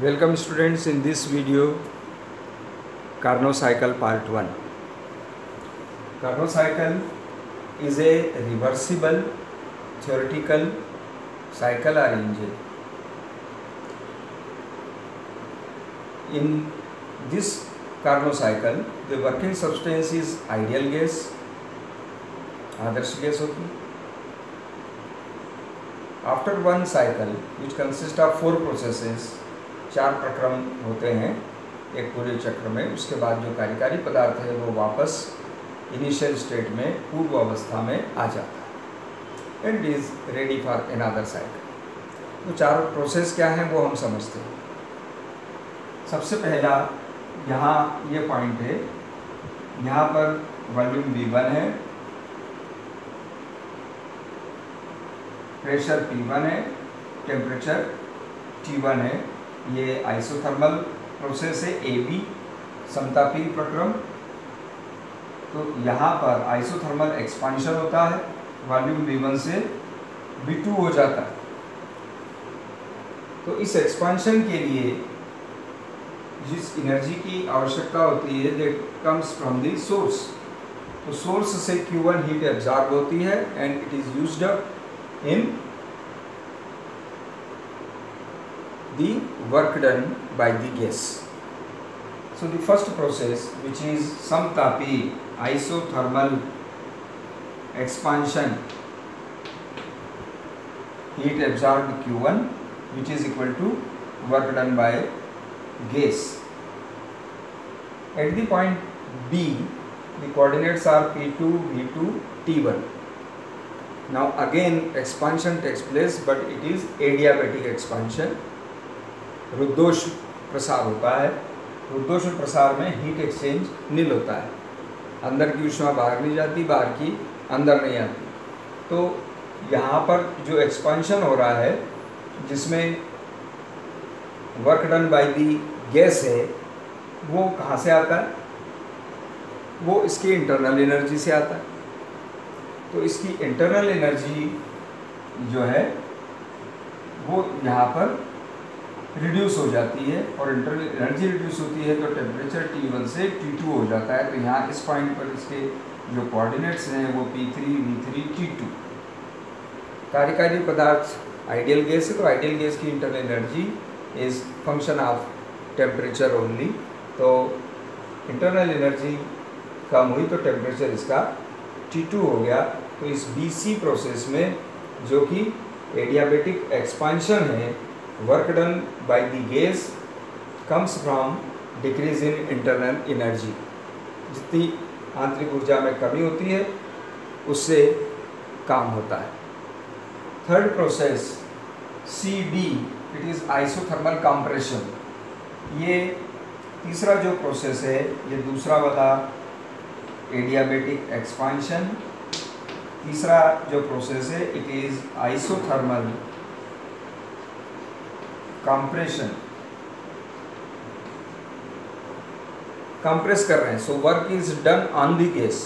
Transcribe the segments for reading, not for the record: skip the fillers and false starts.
Welcome students in this video Carnot cycle part 1. Carnot cycle is a reversible theoretical cycle or engine. In this Carnot cycle the working substance is ideal gas, Adarsh gas होती है. After one cycle which consists of 4 processes, 4 प्रक्रम होते हैं एक पूरे चक्र में. उसके बाद जो कार्यकारी पदार्थ है वो वापस इनिशियल स्टेट में पूर्व अवस्था में आ जाता है and is ready for another cycle. तो 4 प्रोसेस क्या हैं वो हम समझते हैं. सबसे पहला यहाँ ये पॉइंट है, यहाँ पर वॉल्यूम V1 है, प्रेशर P1 है, टेम्परेचर T1 है. ये आइसोथर्मल प्रोसेस है AB समतापी प्रक्रम. तो यहाँ पर आइसोथर्मल एक्सपांशन होता है, वॉल्यूम V1 से V2 हो जाता है. तो इस एक्सपांशन के लिए जिस एनर्जी की आवश्यकता होती है that comes from the source. तो सोर्स से Q1 हीट एब्जॉर्ब होती है and it is used up in the work done by the gas. So the first process, which is samtapi isothermal expansion, heat absorbed Q1 which is equal to work done by gas. At the point B the coordinates are P2, V2, T1. Now again expansion takes place but it is adiabatic expansion. रुद्धोष्ण प्रसार होता है. रुद्धोष्ण प्रसार में heat exchange नील होता है. अंदर की ऊष्मा बाहर नहीं जाती, बाहर की अंदर नहीं आती. तो यहाँ पर जो एक्सपांशन हो रहा है जिसमें work done by the gas है वो कहाँ से आता है? वो इसकी इंटरनल एनर्जी से आता है. तो इसकी इंटरनल एनर्जी जो है वो यहाँ पर रिड्यूस हो जाती है और इंटरनल एनर्जी रिड्यूस होती है तो टेम्परेचर T1 से T2 हो जाता है. तो यहाँ इस पॉइंट पर इसके जो कोऑर्डिनेट्स हैं वो P3, V3, T2. कार्यकारी पदार्थ आइडियल गैस है तो आइडियल गैस की internal energy is function of temperature only. तो इंटरनल एनर्जी कम हुई तो टेम्परेचर इसका T2 हो गया. तो इस BC प्रोसेस में जो कि एडियाबेटिक एक्सपांशन है, work done by the gas comes from decrease in internal energy. जितनी आंतरिक ऊर्जा में कमी होती है उससे काम होता है. Third process CD, it is isothermal compression. ये तीसरा जो प्रोसेस है ये दूसरा वाला एडियाबेटिक एक्सपांशन. तीसरा जो प्रोसेस है it is isothermal compression. Compress कर रहे हैं. So work is done on the gas,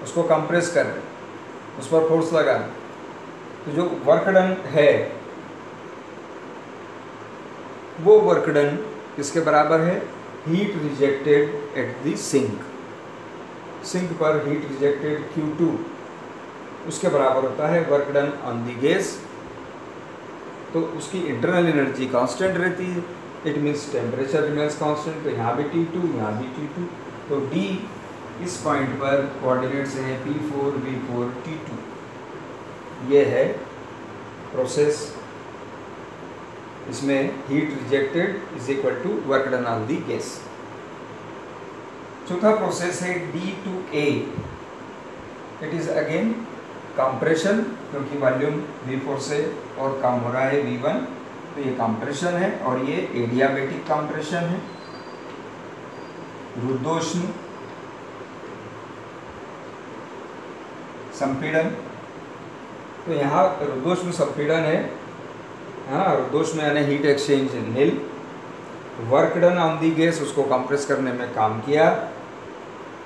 उसको कंप्रेस कर रहे हैं, उस पर फोर्स लगा रहे हैं. तो जो वर्क डन है वो वर्क डन किसके बराबर है? Heat rejected at the sink. Sink पर हीट रिजेक्टेड Q2 उसके बराबर होता है work done on the gas. तो उसकी इंटरनल एनर्जी कांस्टेंट रहती है. It means temperature remains constant. तो यहाँ भी T2, यहाँ भी T2. तो D इस पॉइंट पर कोऑर्डिनेट्स हैं P4, V4, T2. ये है प्रोसेस. इसमें heat rejected is equal to work done on the gas. चौथा प्रोसेस है D2A. It is again compression, क्योंकि वॉल्यूम V4 से और कम हो रहा है V1. तो ये कंप्रेशन है और ये एडियाबेटिक कंप्रेशन है. रुद्धोष्ण संपीड़न. तो यहाँ रुद्धोष्ण संपीड़न है. हाँ, रुद्धोष्ण यानी heat exchange nil. Work done on the gas, उसको कंप्रेस करने में काम किया.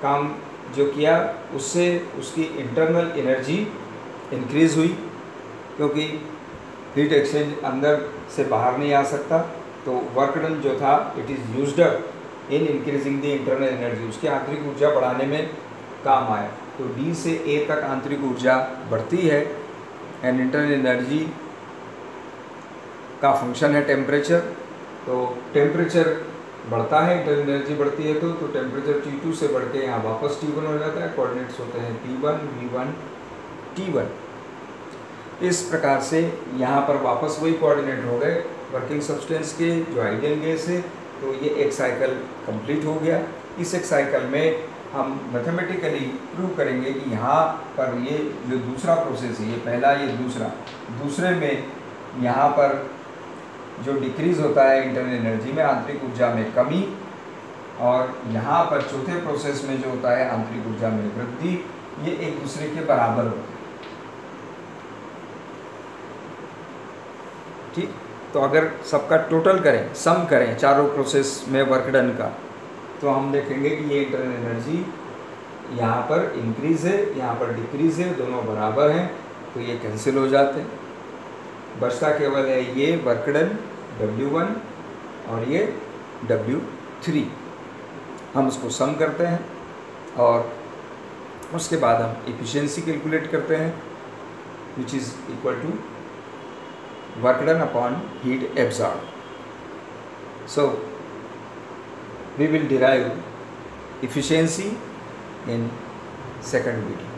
काम जो किया उससे उसकी इंटरनल एनर्जी इंक्रीज हुई क्योंकि हीट एक्सचेंज अंदर से बाहर नहीं आ सकता. तो वर्क डन जो था it is used up in increasing the internal energy, उसकी आंतरिक ऊर्जा बढ़ाने में काम आया। तो D से A तक आंतरिक ऊर्जा बढ़ती है एंड इंटरनल एनर्जी का फंक्शन है टेम्परेचर। तो टेम्परेचर बढ़ता है, इंटरनल एनर्जी बढ़ती है तो टेम्परेचर T2 से बढ़ के यहाँ वापस T1 हो जाता है। कोऑर्डिनेट्स होते हैं P1 V1 T1। इस प्रकार से यहाँ पर वापस वही कोऑर्डिनेट हो गए वर्किंग सब्सटेंस के जो आइडियल गैस है। तो ये एक साइकिल कंप्लीट हो गया। इस एक साइकिल में हम मैथमेटिकली प्रूव करेंगे कि यहाँ पर ये जो दूसरा प्रोसेस है, ये पहला ये दूसरे में यहाँ पर जो डिक्रीज़ होता है इंटरनल एनर्जी में, आंतरिक ऊर्जा में कमी, और यहाँ पर चौथे प्रोसेस में जो होता है आंतरिक ऊर्जा में वृद्धि, ये एक दूसरे के बराबर होते हैं। ठीक, तो अगर सबका टोटल करें, सम करें चारों प्रोसेस में वर्क डन का, तो हम देखेंगे कि ये इंटरनल एनर्जी यहाँ पर इंक्रीज़ है, यहाँ पर डिक्रीज़ है, दोनों बराबर हैं, तो ये कैंसिल हो जाते हैं। बचता केवल है ये वर्क डन W1 और ये W3। हम उसको सम करते हैं और उसके बाद हम एफिशिएंसी कैलकुलेट करते हैं, which is equal to work done upon heat absorbed. So we will derive efficiency in second video.